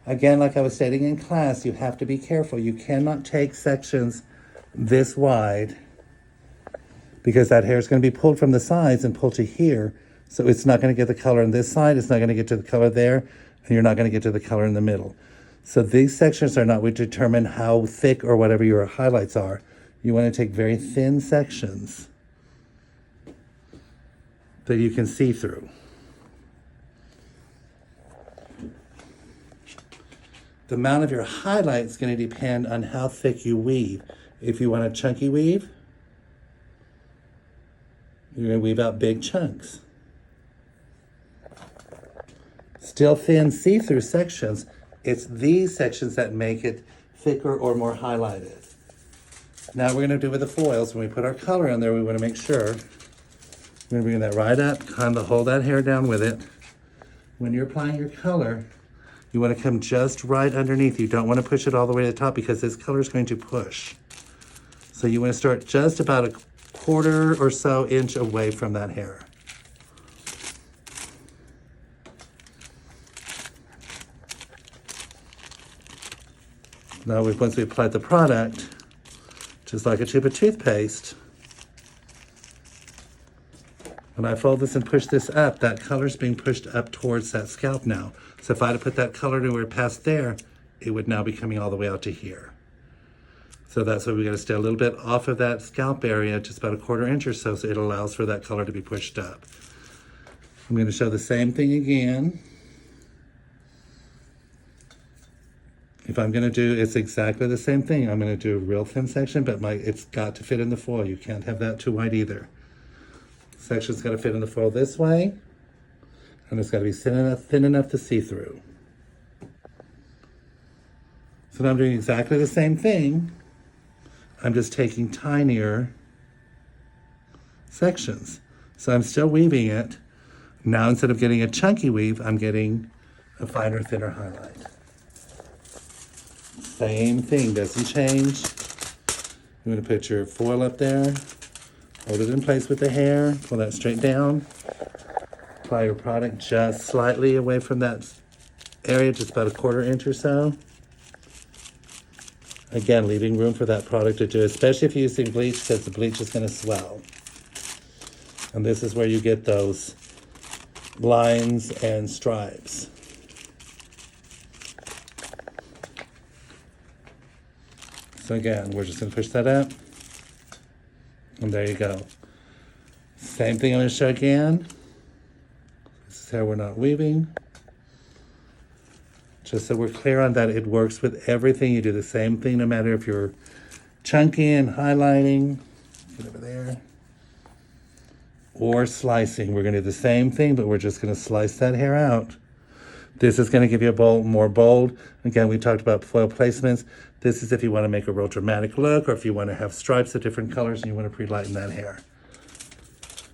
Again, like I was stating in class, you have to be careful. You cannot take sections this wide because that hair is going to be pulled from the sides and pulled to here. So it's not going to get the color on this side. It's not going to get to the color there. And you're not going to get to the color in the middle. So these sections are not what determine how thick or whatever your highlights are. You want to take very thin sections that you can see through. The amount of your highlight is going to depend on how thick you weave. If you want a chunky weave, you're going to weave out big chunks. Still thin see-through sections, it's these sections that make it thicker or more highlighted. Now we're going to do with the foils. When we put our color in there, we want to make sure we're going to bring that right up, kind of hold that hair down with it. When you're applying your color, you want to come just right underneath. You don't want to push it all the way to the top because this color is going to push. So you want to start just about a quarter or so inch away from that hair. Now once we applied the product, just like a tube of toothpaste, when I fold this and push this up, that color's being pushed up towards that scalp now. So if I had to put that color anywhere past there, it would now be coming all the way out to here. So that's why we got to stay a little bit off of that scalp area, just about a quarter inch or so it allows for that color to be pushed up. I'm going to show the same thing again. If I'm going to do, it's exactly the same thing. I'm going to do a real thin section, but it's got to fit in the foil. You can't have that too wide either. Section's got to fit in the foil this way, and it's got to be thin enough to see through. So now I'm doing exactly the same thing. I'm just taking tinier sections. So I'm still weaving it. Now instead of getting a chunky weave, I'm getting a finer, thinner highlight. Same thing, doesn't change. You're going to put your foil up there, hold it in place with the hair, pull that straight down. Apply your product just slightly away from that area, just about a quarter inch or so. Again, leaving room for that product to do, especially if you're using bleach, because the bleach is going to swell. And this is where you get those lines and stripes. So again, we're just going to push that up. And there you go. Same thing I'm going to show again. This is how we're not weaving. Just so we're clear on that, it works with everything. You do the same thing no matter if you're chunking and highlighting, get over there, or slicing. We're going to do the same thing, but we're just going to slice that hair out. This is going to give you a more bold. Again, we talked about foil placements. This is if you want to make a real dramatic look, or if you want to have stripes of different colors and you want to pre-lighten that hair.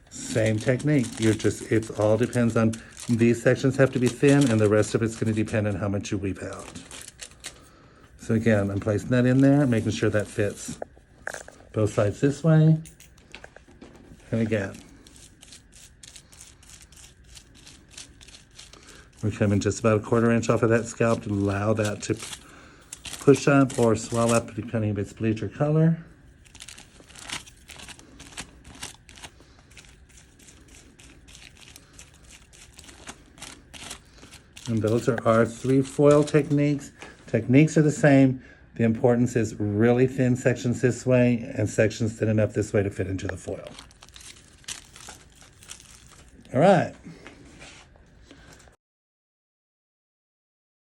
Same technique. It all depends on, these sections have to be thin, and the rest of it's going to depend on how much you weave out. So again, I'm placing that in there, making sure that fits both sides this way. And again, we're coming just about a quarter inch off of that scalp to allow that to push up or swell up depending if it's bleach or color. And those are our 3 foil techniques. Techniques are the same. The importance is really thin sections this way and sections thin enough this way to fit into the foil. All right.